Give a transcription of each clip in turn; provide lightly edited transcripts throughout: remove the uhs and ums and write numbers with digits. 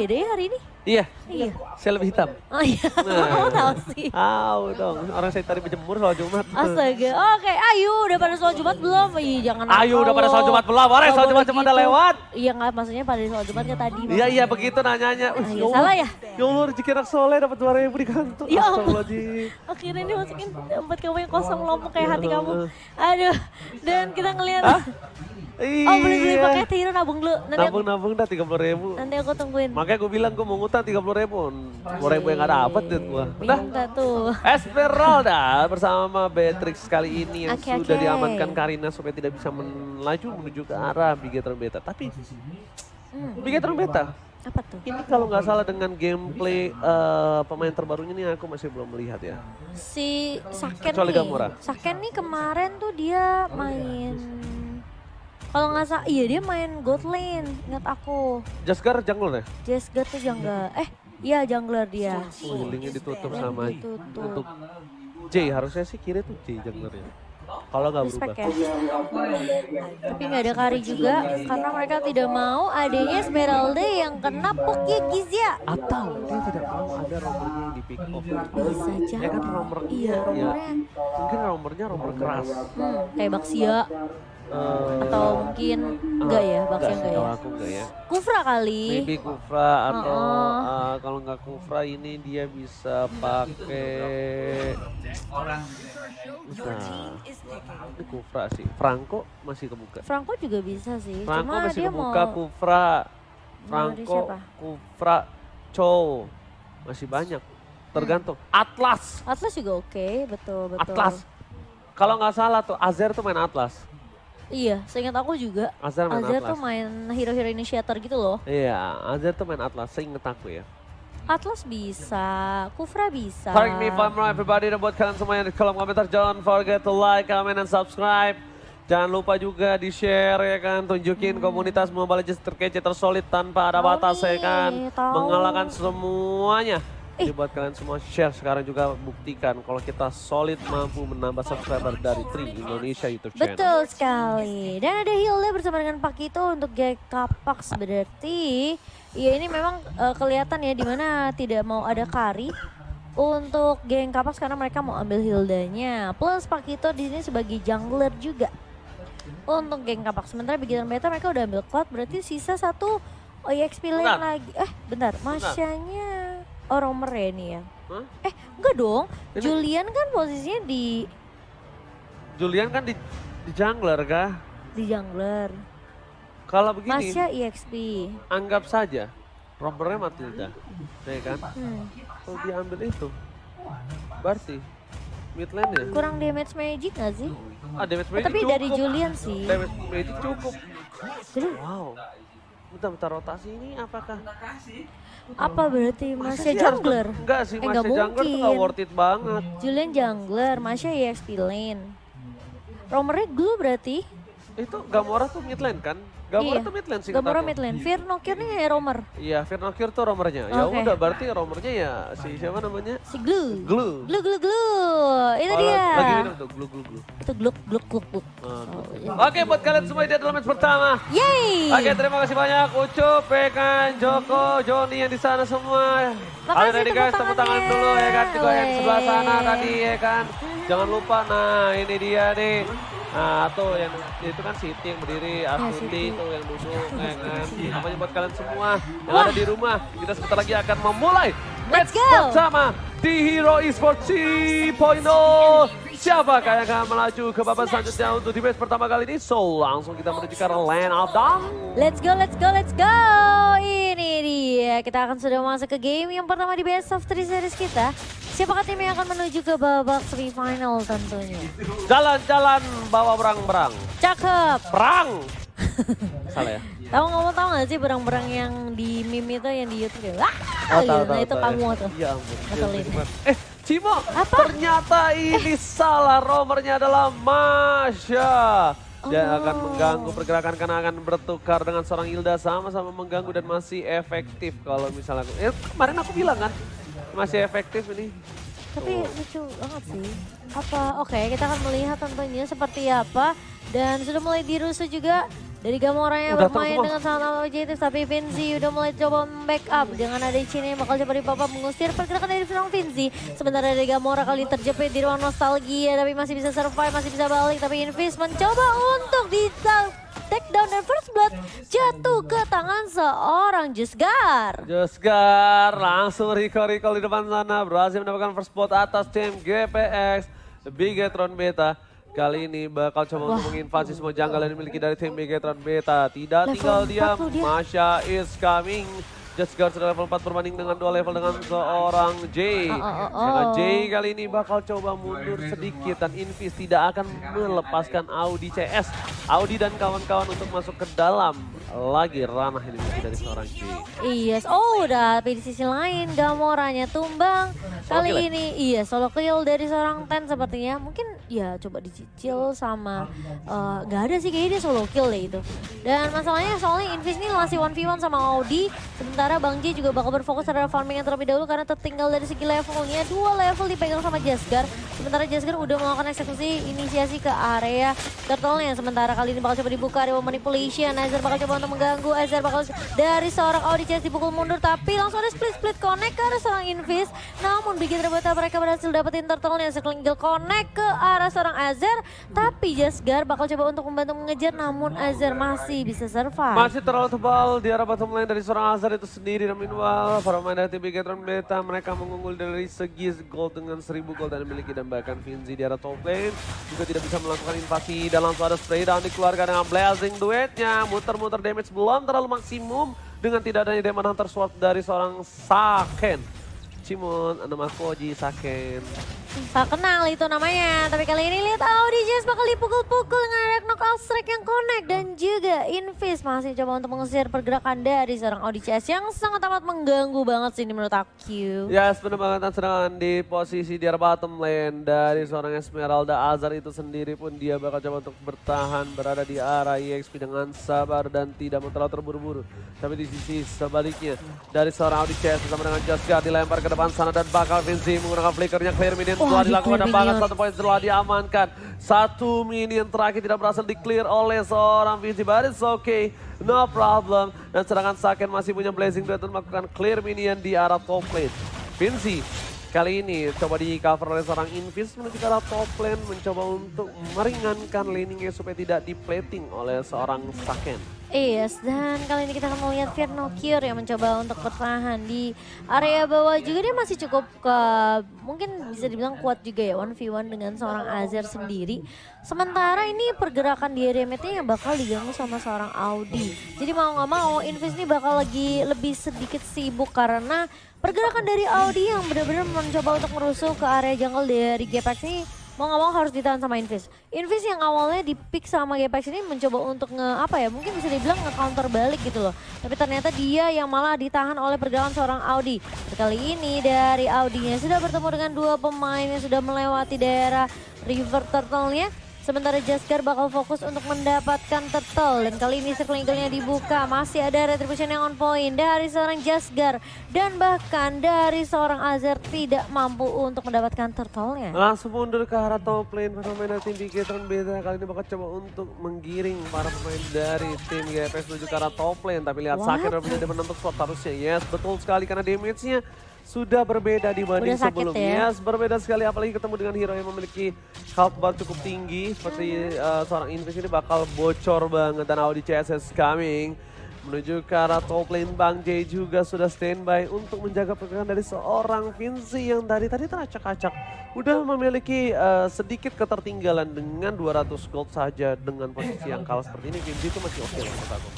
Beda ya hari ini? Iya, Iya. saya lebih hitam. Oh iya, kamu tahu sih. Tahu dong, orang saya tadi berjemur soal Jumat. Astaga, oke, Ayu udah pada sholat Jumat belum? Ih, jangan Ayu udah pada sholat Jumat belum? Orang sholat Jumat cuma udah lewat. Iya nggak, maksudnya pada sholat Jumat kayak tadi. Iya begitu nanyanya. Iya, salah ya? Ya Allah, rezeki anak soleh dapat 2.000 di kantor. Ya ampun. Astagfirullahaladzim. Akhirnya dimasukin tempat kamu yang kosong lompong kayak hati kamu. Aduh, dan kita ngeliat. Iya. Oh beli pakai Tiro nabung dulu. Nabung dah 30.000. Nanti aku tungguin. Makanya gue bilang gue mau ngutang 30.000. 2.000 yang gak dapet duit gue. Udah. Minta tuh. Esmeralda bersama Beatrix kali ini yang Oke, sudah oke. diamankan Karina supaya tidak bisa melaju menuju ke arah Bigetron Beta. Tapi Bigetron Beta Apa tuh? ini kalau nggak salah dengan gameplay pemain terbarunya nih aku masih belum melihat ya. Si Saken Kecuali nih. Gamora. Saken nih kemarin tuh dia main. Kalau nggak salah, iya dia main God Lane, ingat aku. Jaskar jungler ya? Jesga tuh jungler. Iya jungler dia. Healingnya ditutup sama Ditutup. untuk J, harusnya sih kiri tuh J junglernya. Kalau nggak berubah. Respect ya. Tapi nggak ada Kari juga karena mereka tidak mau adanya Esmeralda yang kena poknya Gizya. Atau dia tidak mau ada romernya yang di pick off. Bisa jadi. Ya kan romer, Iya, romernya. mungkin romernya romer keras. Kayak Baxia atau mungkin enggak ya, Baxia enggak ya. Kalau aku enggak ya. Kufra kali. Maybe Kufra atau kalau nggak Kufra ini dia bisa pakai ini Kufra sih. Franco masih kebuka. Franco juga bisa sih. Franco Cuma masih dia kebuka, mau Kufra, dari Franco, siapa? Kufra, Chow. Masih banyak. Tergantung. Atlas. Atlas juga oke, betul. Atlas. Kalau nggak salah tuh Azer tuh main Atlas. Iya, seingat aku juga. Azer main Azir Atlas. tuh main hero-hero initiator gitu loh. Iya, Azer tuh main Atlas. Seinget aku ya. Atlas bisa, Kufra bisa. Correct me if I'm wrong everybody, dan buat kalian semua yang di kolom komentar jangan forget to like, comment, and subscribe. Jangan lupa juga di share ya kan, tunjukin komunitas Mobile Legends terkece tersolid tanpa ada batas ya kan. tahu. Mengalahkan semuanya. Jadi buat kalian semua share sekarang juga buktikan kalau kita solid mampu menambah subscriber dari Tri Indonesia YouTube channel. Betul sekali. Dan ada Hilda bersama dengan Pak Kito untuk geng Kapax berarti. Ya ini memang kelihatan ya dimana tidak mau ada Kari untuk geng Kapax karena mereka mau ambil Hildanya. Plus Pak Kito di sini sebagai jungler juga untuk geng Kapax. Sementara Bigetron Beta mereka udah ambil Cloud, berarti sisa satu EXP lane lagi. Bentar, Masyanya romer ya ini ya. Hah? Enggak dong. Ini- Julian kan posisinya di Julian kan di jungler kah? jungler. Kalau begini, Masya EXP. anggap saja romernya Matilda, ya kan? Kalau dia ambil itu, berarti mid lane-nya. Kurang damage magic gak sih? Damage magic Tapi cukup. dari Julian sih. Damage magic cukup. Jadi Wow. Bentar rotasi ini apakah? apa berarti Masya dia harus jungler? Enggak sih, Nggak Masya jungler tuh gak mungkin. worth it banget. Julian jungler, Masya EXP lane. Romernya glue berarti? Itu Gamora tuh mid lane kan? Gamora Iya. tuh mid lane sih Gamora kataku. mid lane. Fear Nokir nih romer. Iya, Firnokir tuh romernya. Ya Oke. udah berarti romernya ya si siapa namanya? Si glue. Glue. Glue. Itu Oh, dia. Lagi minum tuh, glue. Itu gluk. Oke, buat kalian semua ini adalah match pertama. Yeay. Oke, terima kasih banyak Ucup, Pekan, Joko, Joni yang di sana semua. Makasih, Ready guys, tepuk tangan tangannya. dulu ya kan. Juga yang sebelah sana Weh. tadi ya kan. Jangan lupa, nah ini dia nih. Nah tuh yang itu kan Siti yang berdiri, Astuti Siti. itu yang duduk ya kan. Namanya buat kalian semua yang ada di rumah. Kita sebentar lagi akan memulai match Let's go. pertama di Hero Esports 3.0. Siapakah yang akan melaju ke babak selanjutnya untuk di match pertama kali ini? So langsung kita menuju ke Land of Dawn. Let's go. Ini dia. Kita akan sudah masuk ke game yang pertama di Best of 3 series kita. Siapakah tim yang akan menuju ke babak semifinal tentunya? Jalan-jalan bawa berang-berang. Cakep. Perang. Salah ya? Kamu tahu nggak sih berang-berang yang di meme itu yang di YouTube ya? Wah, Oh, gitu. tahu, Nah itu tahu, kamu ya. tuh. Ya ampun. Ngeselin. Cimo, Apa? ternyata ini salah. Romernya adalah Masya. Dia akan mengganggu pergerakan karena akan bertukar dengan seorang Hilda, sama-sama mengganggu dan masih efektif kalau misalnya. Kemarin aku bilang kan, masih efektif ini. Tapi lucu banget sih. Oke, kita akan melihat tentunya seperti apa. Dan sudah mulai dirusuh juga Dari Gamora yang Udah bermain terus, dengan sangat objektif, tapi Vinci udah mulai coba backup dengan ada Cine yang bakal coba dipapa mengusir pergerakan dari seorang Vinci. Sementara dari Gamora kali terjepit di ruang nostalgia, tapi masih bisa survive, masih bisa balik. Tapi Invis mencoba untuk di take down dan first blood jatuh ke tangan seorang Jesgar. Jesgar langsung recall di depan sana, berhasil mendapatkan first spot atas tim GPX, The Bigetron Beta. Kali ini bakal coba untuk menginvasi semua jungle yang dimiliki dari tim Bigetron Beta. Tidak Level tinggal 4 diam, loh dia. Masha is coming. Jesgar sudah level 4 berbanding dengan 2 level dengan seorang Jay. Dengan Jay kali ini bakal coba mundur sedikit dan Invis tidak akan melepaskan Audi CS. Audi dan kawan-kawan untuk masuk ke dalam lagi ranah yang dimiliki dari seorang Jay. Iya, udah, tapi di sisi lain Gamoranya tumbang. Kali ini iya solo kill dari seorang Ten sepertinya. Mungkin ya coba dicicil sama gak ada sih kayaknya dia solo kill deh itu. Dan masalahnya soalnya Invis ini masih 1v1 sama Audi. Sementara Bang J juga bakal berfokus terhadap farming yang terlebih dahulu karena tertinggal dari segi levelnya. 2 level dipegang sama Jesgar. Sementara Jesgar udah melakukan eksekusi inisiasi ke area turtle-nya. Sementara kali ini bakal coba dibuka area manipulation. Azar bakal coba untuk mengganggu. Azar bakal dari seorang Audi CS dipukul mundur. Tapi langsung ada split connect ke arah seorang Invis. Namun bikin terbuka mereka berhasil dapetin turtle-nya. Sekelinggal connect ke arah seorang Azar. Tapi Jesgar bakal coba untuk membantu mengejar. Namun Azar masih bisa survive. Masih terlalu tebal di arah bottom lane dari seorang Azar itu sendiri. Dan meanwhile, para pemain dari tim Bigetron Beta mereka mengunggul dari segi gold dengan 1000 gold dan memiliki. Dan bahkan Vinci di arah top lane juga tidak bisa melakukan invasi. Dan langsung ada spray down dikeluarkan dengan Blazing duetnya. Muter-muter damage belum terlalu maksimum. Dengan tidak adanya Demon Hunter Sword dari seorang Saken. Cimon, nama Koji Saken. Tak kenal itu namanya, tapi kali ini lihat Audi Jazz bakal dipukul-pukul dengan ada knockout strike yang connect dan juga Invis masih coba untuk mengusir pergerakan dari seorang Audi Jazz yang sangat amat mengganggu banget sih ini menurut aku. Ya, benar banget serangan di posisi di arah bottom lane dari seorang Esmeralda. Azar itu sendiri pun dia bakal coba untuk bertahan berada di arah EXP dengan sabar dan tidak terlalu terburu-buru. Tapi di sisi sebaliknya dari seorang Audi Jazz bersama dengan Jesgar dilempar ke depan sana dan bakal Vinci menggunakan flickernya clear minion. Setelah dilakukan dan bahkan 1 poin setelah diamankan. 1 minion terakhir tidak berhasil di-clear oleh seorang Vinci. But it's okay, no problem. Dan serangan Saken masih punya Blazing Duet untuk melakukan clear minion di arah top lane. Vinci kali ini coba di-cover oleh seorang Invis menuju ke arah top lane. Mencoba untuk meringankan laningnya supaya tidak di-plating oleh seorang Saken. Yes, dan kali ini kita akan melihat Firnocure yang mencoba untuk bertahan di area bawah juga. Dia masih cukup mungkin bisa dibilang kuat juga ya 1v1 dengan seorang Azar sendiri. Sementara ini pergerakan di area mid-nya yang bakal diganggu sama seorang Audi. Jadi mau nggak mau Invis ini bakal lagi lebih sedikit sibuk karena pergerakan dari Audi yang benar-benar mencoba untuk merusuh ke area jungle dari GPX ini. Mau nggak mau harus ditahan sama Invis. Invis yang awalnya di pick sama GPX ini mencoba untuk mungkin bisa dibilang nge-counter balik gitu loh. Tapi ternyata dia yang malah ditahan oleh pergerakan seorang Audi. Kali ini dari Audinya sudah bertemu dengan 2 pemain yang sudah melewati daerah River Turtle-nya. Sementara Jesgar bakal fokus untuk mendapatkan turtle. Dan kali ini circle eagle-nya dibuka. Masih ada retribution yang on point dari seorang Jesgar. Dan bahkan dari seorang Azar tidak mampu untuk mendapatkan turtle-nya. Langsung mundur ke arah top lane para pemain dari tim Bigetron Beta. Kali ini bakal coba untuk menggiring para pemain dari tim GPX menuju ke arah top lane. Tapi lihat Saken punya damage untuk sword harusnya. Yes, betul sekali karena damage-nya sudah berbeda dibanding sebelumnya. Ya? Berbeda sekali apalagi ketemu dengan hero yang memiliki health bar cukup tinggi. Seperti seorang Invis ini bakal bocor banget dan Audi CSS coming. Menuju ke arah top lane, Bang J juga sudah standby untuk menjaga pergerakan dari seorang Vinci yang tadi teracak-acak. Udah memiliki sedikit ketertinggalan dengan 200 gold saja dengan posisi yang kalah seperti ini. Vinci itu masih oke menurut aku.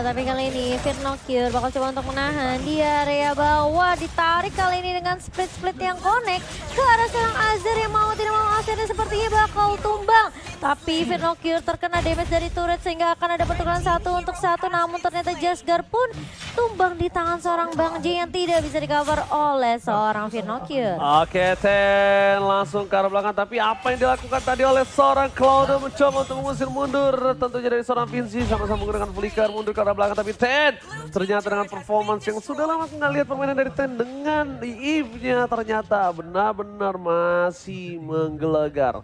Tapi kali ini Firnocure bakal coba untuk menahan di area bawah. Ditarik kali ini dengan split yang connect ke arah seorang Azar yang mau tidak mau Azarnya sepertinya bakal tumbang. Tapi Firnocure terkena damage dari turret sehingga akan ada pertukaran 1 untuk 1. Namun ternyata Jesgar pun tumbang di tangan seorang Bang J yang tidak bisa di-cover oleh seorang Firnocure. Oke, Ten langsung ke arah belakang. Tapi apa yang dilakukan tadi oleh seorang Cloud mencoba untuk mengusir mundur. Tentunya dari seorang Vinci sama-sama menggunakan flicker mundur ke arah belakang. Tapi Ten ternyata dengan performance yang sudah lama nggak lihat permainan dari Ten dengan Eve-nya ternyata benar-benar masih menggelegar.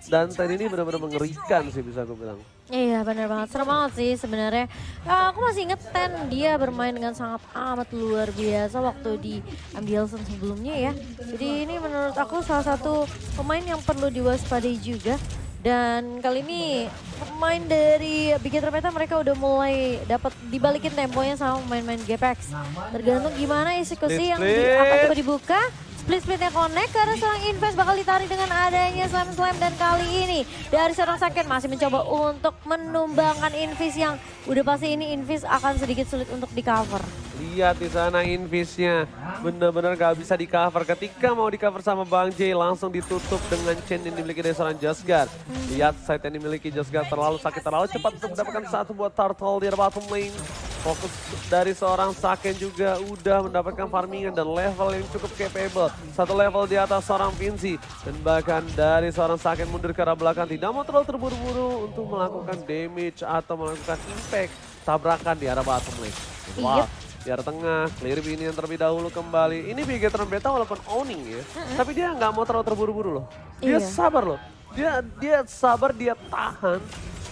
Dan Ten ini benar-benar mengerikan sih bisa aku bilang. Iya benar banget, serem banget sih sebenarnya. Aku masih inget Ten dia bermain dengan sangat amat luar biasa waktu di MDL sebelumnya ya. Jadi ini menurut aku salah satu pemain yang perlu diwaspadai juga. Dan kali ini pemain dari Big Hit Meta mereka udah mulai dapat dibalikin temponya sama pemain-pemain GPX. Tergantung gimana eksekusi yang akan coba dibuka. Split-splitnya connect karena seorang Invest bakal ditarik dengan adanya slam dan kali ini dari seorang Saken masih mencoba untuk menumbangkan Invis yang udah pasti ini Invis akan sedikit sulit untuk di cover. Lihat di sana Invisnya benar-benar gak bisa di cover. Ketika mau di cover sama Bang J langsung ditutup dengan chain yang dimiliki dari seorang Jasgar. Lihat side yang dimiliki Jasgar terlalu sakit, terlalu cepat untuk mendapatkan satu buat turtle di bottom lane. Fokus dari seorang Saken juga udah mendapatkan farmingan dan level yang cukup capable. Satu level di atas seorang Vinci. Dan bahkan dari seorang Saken mundur ke arah belakang. Tidak mau terlalu terburu-buru untuk melakukan damage atau melakukan impact tabrakan di arah bottom lane. Wow. Di arah tengah, clear ini yang terlebih dahulu kembali. Ini Big Hit Beta walaupun owning ya. Tapi dia nggak mau terlalu terburu-buru loh. Dia sabar loh. Dia sabar, dia tahan.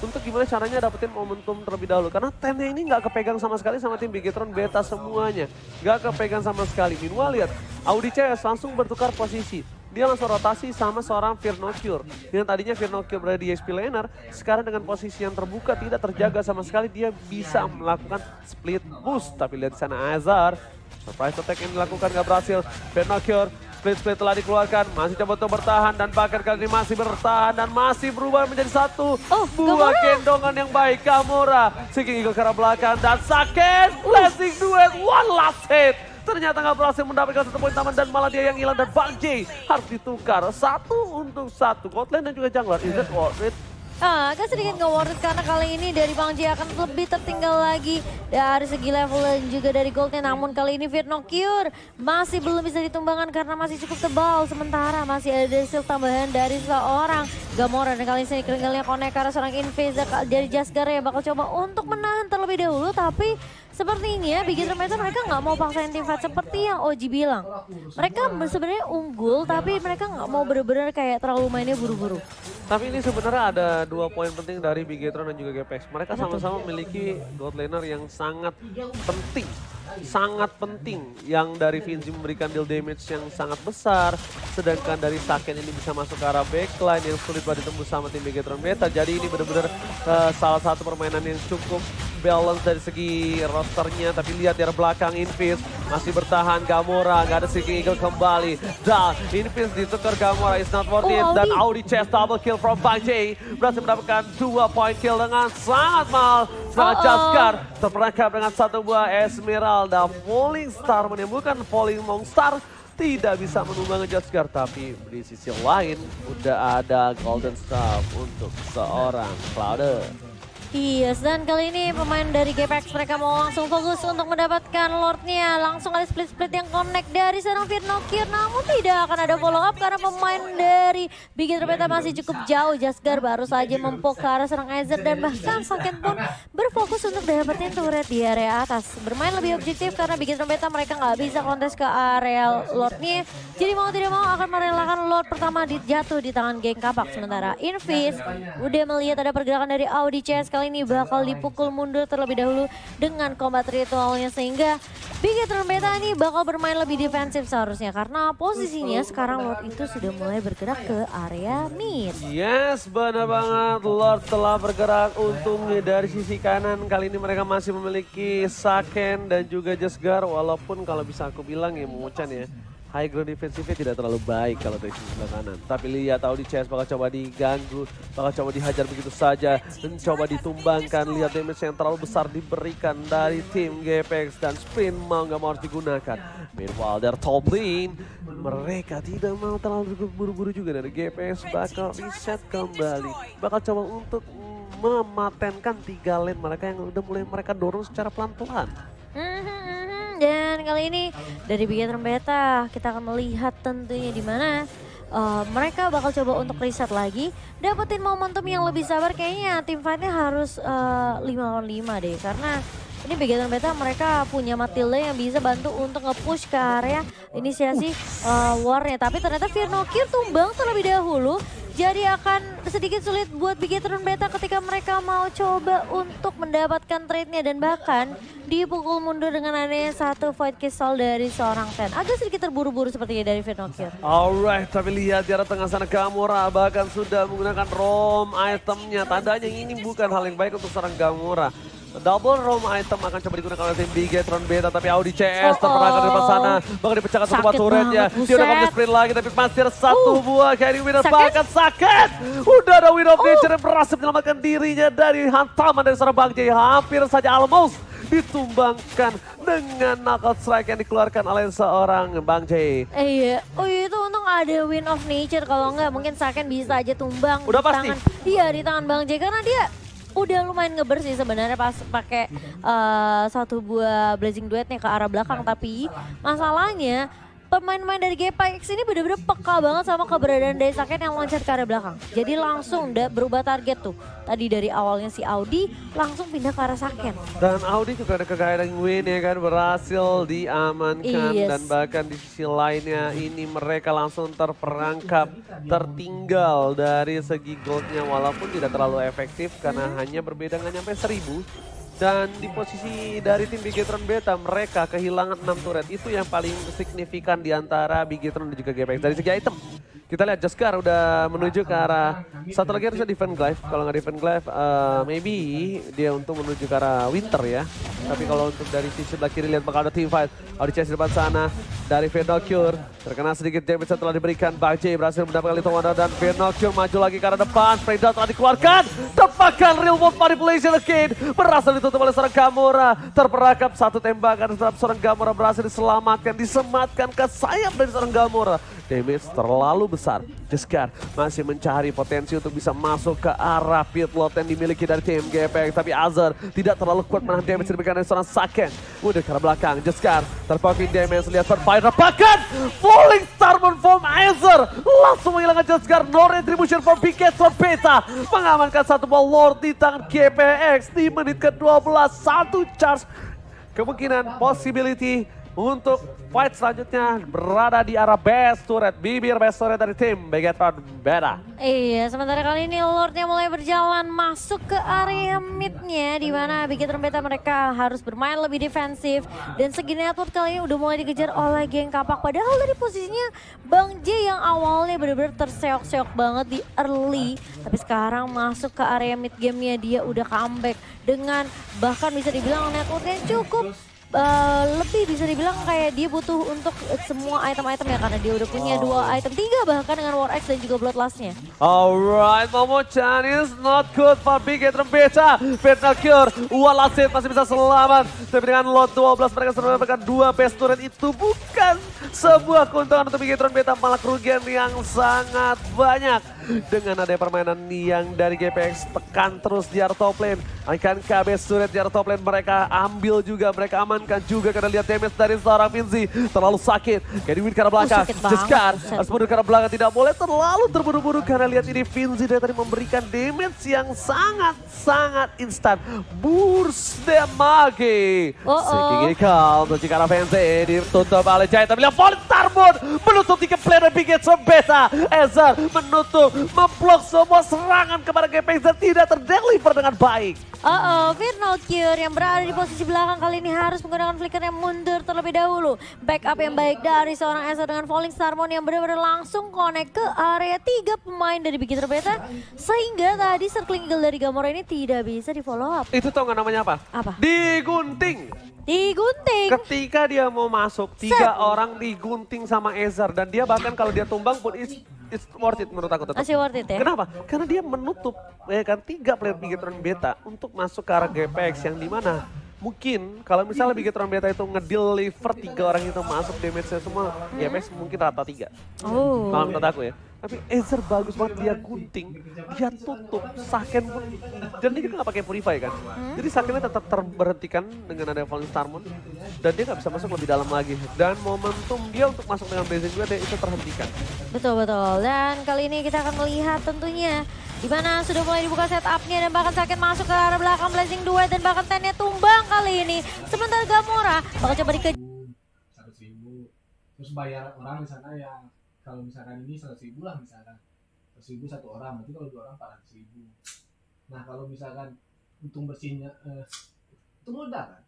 Untuk gimana caranya dapetin momentum terlebih dahulu. Karena tennya ini nggak kepegang sama sekali sama tim Big Hit Beta semuanya. Nggak kepegang sama sekali. Meanwhile lihat, Audi CS langsung bertukar posisi. Dia langsung rotasi sama seorang Fear No Cure. Yang tadinya Fear No Cure berada di HP laner, sekarang dengan posisi yang terbuka tidak terjaga sama sekali, dia bisa melakukan split boost. Tapi lihat di sana Azar, surprise attack yang dilakukan gak berhasil. Fear No Cure, split telah dikeluarkan, masih coba untuk bertahan dan bahkan kali ini masih bertahan dan masih berubah menjadi satu buah gendongan yang baik. Gamora, Seeking Eagle ke arah belakang dan Saken, blessing duet, one last hit. Ternyata nggak berhasil mendapatkan satu poin taman dan malah dia yang hilang dan Bang J harus ditukar 1-1. Goldlane dan juga jungler, is it worth it? Agak sedikit nggak worth it karena kali ini dari Bang J akan lebih tertinggal lagi dari segi level dan juga dari goldnya. Namun kali ini Fear No Cure masih belum bisa ditumbangkan karena masih cukup tebal. Sementara masih ada shield tambahan dari seorang Gamora. Dan kali ini keringgalnya connect karena seorang Invis dari Jasgar ya bakal coba untuk menahan terlebih dahulu. Tapi sepertinya Big Hit Meta mereka nggak mau paksain team fight seperti yang Oji bilang. Mereka sebenarnya unggul tapi mereka nggak mau benar-benar kayak terlalu mainnya buru-buru. Tapi ini sebenarnya ada 2 poin penting dari Big Hit dan juga GPX. Mereka sama-sama memiliki gold laner yang sangat penting. Sangat penting yang dari Vinci memberikan deal damage yang sangat besar. Sedangkan dari Saken ini bisa masuk ke arah backline yang sulit banget ditembus sama tim Big Hit Beta. Jadi ini benar-benar salah satu permainan yang cukup balance dari segi rosternya. Tapi lihat di arah belakang Invis masih bertahan. Gamora nggak ada Seeking Eagle kembali. Dan Invis ditukar Gamora is not worth it. Dan Audi Chess double kill from Bang J berhasil mendapatkan 2 point kill dengan sangat mahal. Sangat Jasgar terperangkap dengan satu buah Esmeralda. Falling Star menimbulkan Falling Monster. Tidak bisa menumbang Jasgar, tapi di sisi lain udah ada Golden Staff untuk seorang Cloud. Yes, dan kali ini pemain dari GPX mereka mau langsung fokus untuk mendapatkan Lordnya. Langsung ada split-split yang connect dari seorang Fear No Cure, namun tidak akan ada follow up karena pemain dari Big Hit Beta masih cukup jauh. Jasgar baru saja mempok ke arah seorang Azir dan bahkan Saken pun berfokus untuk dapetin turret di area atas. Bermain lebih objektif karena Big Hit Beta mereka nggak bisa kontes ke area Lordnya. Jadi mau tidak mau akan merelakan Lord pertama jatuh di tangan geng Kapak. Sementara Invis udah melihat ada pergerakan dari Audi CS kali ini bakal dipukul mundur terlebih dahulu dengan combat ritualnya sehingga Big Hit Beta ini bakal bermain lebih defensif seharusnya karena posisinya sekarang Lord itu sudah mulai bergerak ke area mid. Yes, benar banget. Lord telah bergerak untungnya dari sisi kanan. Kali ini mereka masih memiliki Saken dan juga Jasgar walaupun kalau bisa aku bilang ya Momo-chan ya. High ground defensifnya tidak terlalu baik kalau dari sisi sebelah kanan. Tapi lihat Audi CS bakal coba diganggu, bakal coba dihajar begitu saja. Dan coba ditumbangkan, lihat damage yang terlalu besar diberikan dari tim GPX. Dan sprint mau nggak mau harus digunakan. Meanwhile dari top lane, mereka tidak mau terlalu buru-buru juga dari GPX. Bakal reset kembali, bakal coba untuk mematenkan 3 lane mereka yang udah mulai mereka dorong secara pelan-pelan. Dan kali ini dari Big Hit Beta kita akan melihat tentunya di mana mereka bakal coba untuk reset lagi, dapetin momentum yang lebih sabar. Kayaknya tim fightnya harus 5 lawan 5 deh karena ini Big Hit Beta mereka punya Matilda yang bisa bantu untuk nge-push ke area inisiasi warnya. Tapi ternyata Fear No Cure tumbang terlebih dahulu Jadi akan sedikit sulit buat Bigetron Beta ketika mereka mau coba untuk mendapatkan trade-nya. Dan bahkan dipukul mundur dengan adanya satu void crystal dari seorang Ten. Agak sedikit terburu-buru sepertinya dari Vinokir. Alright, tapi lihat di arah tengah sana Gamora bahkan sudah menggunakan ROM itemnya. Tandanya ini bukan hal yang baik untuk seorang Gamora. Double ROM item akan coba digunakan oleh tim Bigetron Beta, tapi Audi CS terperangkap di depan sana. Bahkan dipecahkan satu buah turretnya. Dia udah mau sprint lagi, tapi masih ada satu buah. Kayak Winners bahkan sakit. Udah ada Win of Nature yang berhasil menyelamatkan dirinya dari hantaman dari seorang Bang J. Hampir saja almost ditumbangkan dengan knockout strike yang dikeluarkan oleh seorang Bang J. Iya, oh itu untung ada Win of Nature, kalau enggak mungkin Saken bisa aja tumbang. Udah pasti. Di tangan Bang J, karena dia udah lumayan ngebersih sebenarnya pas pakai satu buah Blazing Duetnya ke arah belakang. Tapi masalahnya pemain-pemain dari GPX ini bener-bener peka banget sama keberadaan dari Saken yang loncat ke arah belakang. Jadi langsung berubah target tuh. Tadi dari awalnya si Audi langsung pindah ke arah Saken. Dan Audi juga ada kekayaan win ya kan, berhasil diamankan. Yes. Dan bahkan di sisi lainnya ini mereka langsung terperangkap, tertinggal dari segi goldnya walaupun tidak terlalu efektif karena hanya berbeda nggak nyampe 1000. Dan di posisi dari tim Bigetron Beta mereka kehilangan 6 turret, itu yang paling signifikan di antara Bigetron dan juga GPX. Dari segi item kita lihat Jaskar udah menuju ke arah, satu lagi harusnya Defend Glaive. Kalau nggak Defend Glaive, maybe dia untuk menuju ke arah Winter ya. Tapi kalau untuk dari sisi sebelah kiri lihat bakal ada team fight. Audi CS di depan sana dari Vinokir. Terkena sedikit damage setelah diberikan. Bang J berhasil mendapatkan Little Wonder dan Vinokir maju lagi ke arah depan. Spray dart telah dikeluarkan. Tepakan real world manipulation again. Berhasil ditutup oleh seorang Gamora. Terperangkap satu tembakan terhadap seorang Gamora berhasil diselamatkan. Disematkan ke sayap dari seorang Gamora. Damage terlalu besar. Jaskar masih mencari potensi untuk bisa masuk ke arah pitlot yang dimiliki dari tim GPX. Tapi Azar tidak terlalu kuat menahan damage diberikan dari seorang Saken. Udah ke arah belakang. Jaskar terpakai damage. Lihat Fire bahkan Falling Starman from Azar. Langsung menghilangkan Jaskar. No retribution for Bigetron Beta. Mengamankan satu ball Lord di tangan GPX di menit ke-12. Satu charge. Kemungkinan possibility untuk fight selanjutnya berada di arah best turret, bibir best turret dari tim Bigetron Beta. Iya, sementara kali ini Lordnya mulai berjalan masuk ke area midnya, di mana Bigetron Beta mereka harus bermain lebih defensif. Dan segi network kali ini udah mulai dikejar oleh geng Kapak. Padahal dari posisinya Bang J yang awalnya benar-benar terseok-seok banget di early. Tapi sekarang masuk ke area mid gamenya dia udah comeback dengan bahkan bisa dibilang networknya cukup lebih bisa dibilang kayak dia butuh untuk semua item-item ya, karena dia udah punya 2 item, 3 bahkan dengan War X dan juga Bloodlust-nya. Alright, Momo-chan is not good for Bigetron Beta. Vinokir, Walasit masih bisa selamat. Tapi dengan lot 12 mereka sudah mendapatkan 2 best turret. Itu bukan sebuah keuntungan untuk Bigetron Beta, malah kerugian yang sangat banyak. Dengan ada permainan yang dari GPX tekan terus di area top lane. Akankah best turret di area top lane mereka ambil juga, mereka amankan juga karena lihat damage dari seorang Vinzi. Terlalu sakit, kayak di win ke arah belakang. Jaskar harus mundur ke arah belakang, tidak boleh terlalu terburu-buru karena lihat ini Vinzi dari tadi memberikan damage yang sangat-sangat instan. Burst damage. Seking ikal untuk ke arah Vinzi, ditutup oleh Jaya. Tapi lihat Falling Starman menutup 3 player Bigetron Beta. Ezar menutup, memblok semua serangan kepada GPX dan tidak terdeliver dengan baik. Vinokir yang berada di posisi belakang kali ini harus menggunakan flicker yang mundur terlebih dahulu. Backup yang baik dari seorang Ezra dengan Falling Starman yang benar-benar langsung connect ke area 3 pemain dari Bigetron Beta. Sehingga tadi circling eagle dari Gamora ini tidak bisa di follow up. Itu tau gak namanya apa? Apa? Digunting. Digunting. Ketika dia mau masuk, 3 orang digunting sama Ezar. Dan dia bahkan kalau dia tumbang pun it's worth it menurut aku tetap. Masih worth it ya? Kenapa? Karena dia menutup ya kan 3 player Bigetron Beta untuk masuk ke arah GPX yang dimana mungkin kalau misalnya Bigetron Beta itu ngedeliver 3 orang itu masuk damage-nya semua, GPX mungkin rata 3. Malah menurut aku ya. Tapi Ezra bagus banget, dia gunting, dia tutup, Saken pun, dan dia nggak pakai Purify kan. Jadi Sakennya tetap terberhentikan dengan ada Falling Starman, dan dia nggak bisa masuk lebih dalam lagi. Dan momentum dia untuk masuk dengan Blazing Duet itu terhentikan. Betul-betul, dan kali ini kita akan melihat tentunya di mana sudah mulai dibuka setupnya dan bahkan Saken masuk ke arah belakang Blazing Duet dan bahkan Tennya tumbang kali ini. Sementara Gamora bakal coba dikejar. 100.000, terus bayar orang di sana yang kalau misalkan ini 100.000 lah misalkan, 1.000 satu orang, berarti kalau 2 orang 400.000. Nah kalau misalkan untung bersihnya itu modal kan.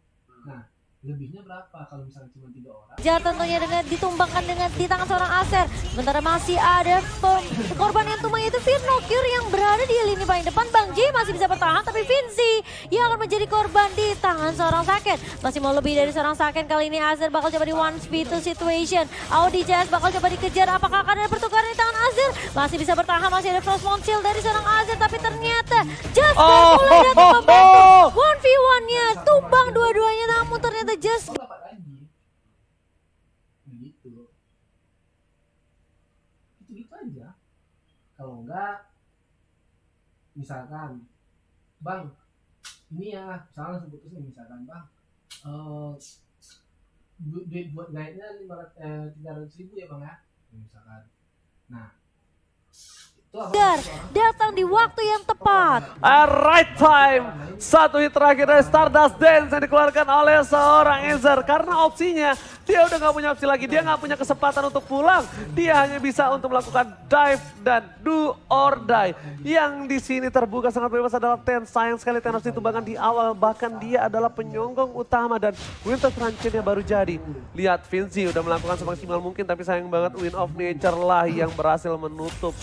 Nah lebihnya berapa kalau misalnya cuma 3 orang? Ya tentunya dengan ditumbangkan dengan di tangan seorang Acer. Sementara masih ada korban yang tumbang itu Firnokir yang berada di lini paling depan. Bang J masih bisa bertahan tapi Vinci yang akan menjadi korban di tangan seorang Saken. Masih mau lebih dari seorang Saken, kali ini Acer bakal coba di 1v2 situation. Audi CS bakal coba dikejar, apakah akan ada pertukaran di tangan Acer? Masih bisa bertahan, masih ada Frostmourne Shield dari seorang Acer tapi ternyata Just mulai datang membantu 1v1-nya. Tumbang dua-duanya namun ternyata Just Oh dapat lagi. Begitu. Gitu aja. Kalau enggak, misalkan, Bang, ini ya, misalkan sebutin misalkan, Bang, duit buat guide-nya 300.000 ya Bang ya, misalkan. Nah, itu apa? datang di waktu yang tepat. Right time. Satu hit terakhir dari Stardust Dance yang dikeluarkan oleh seorang Ezer. Karena opsinya, dia udah gak punya opsi lagi. Dia gak punya kesempatan untuk pulang. Dia hanya bisa untuk melakukan dive dan do or die. Yang di sini terbuka sangat bebas adalah Ten. Sayang sekali Ten harus ditumbangkan di awal. Bahkan dia adalah penyonggong utama dan Winter Truncheon baru jadi. Lihat Vinci udah melakukan semaksimal mungkin. Tapi sayang banget Wind of Nature lah yang berhasil menutup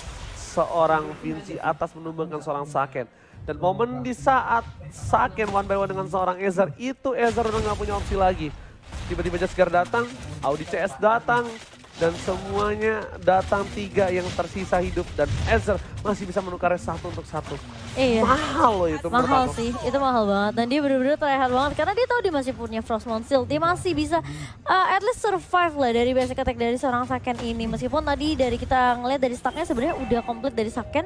seorang Vinci atas menumbangkan seorang Saken. Dan momen di saat Saken 1v1 dengan seorang Ezer, itu Ezer udah gak punya opsi lagi. Tiba-tiba Jaskar datang, Audi CS datang, dan semuanya datang 3 yang tersisa hidup. Dan Ezer masih bisa menukarnya 1 untuk 1. Iya. Mahal loh itu menurut Mahal aku. sih, itu mahal banget. Dan dia bener-bener terlihat banget karena dia tahu dia masih punya Frostmourne Shield. Dia masih bisa at least survive lah dari basic attack dari seorang Saken ini. Meskipun tadi dari kita ngeliat dari stacknya sebenarnya udah komplit dari Saken.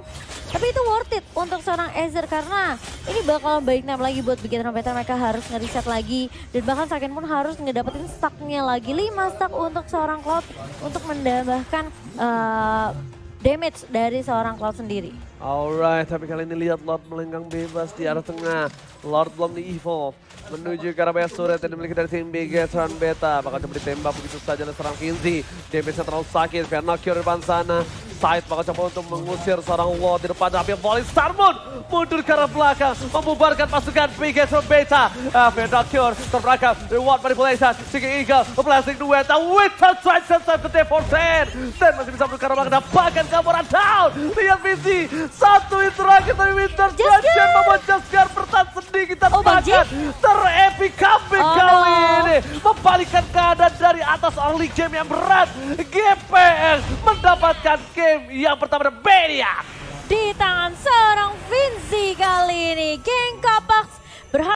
Tapi itu worth it untuk seorang Ezer karena ini bakal baik time lagi buat bikin Trumpeter. Mereka harus nge-reset lagi. Dan bahkan Saken pun harus ngedapetin stacknya lagi. 5 stack untuk seorang Cloud untuk menambahkan damage dari seorang Cloud sendiri. Alright, tapi kali ini lihat Lord melenggang bebas di arah tengah. Lord belum di-evolve. Menuju ke arah Baya Suret yang dimiliki dari tim Bigetron Beta. Bakal coba ditembak begitu saja oleh seorang Vinci. Damage-nya terlalu sakit, Vernocchio di depan sana. Side bakal coba untuk mengusir seorang Lord di depan. Tapi volley Starmoon mundur ke arah belakang. Membubarkan pasukan Bigetron Beta. Vernocchio terbelakang. Reward manipulation. Seeking Eagle. Blasting duet. Winter Truncheon save the day for Ten. Ten masih bisa mundur ke arah belakang. Dapatkan Gamora down. Lihat Vinci. Satu hit terakhir tapi Winter Truncheon membuat Jaskar bertahan sedikit termakan. Ter-epic comeback kali ini. Membalikkan keadaan dari atas early game yang berat. GPS mendapatkan game yang pertama dan Maniac. Di tangan seorang Vinci kali ini, Geng Kapak berhasil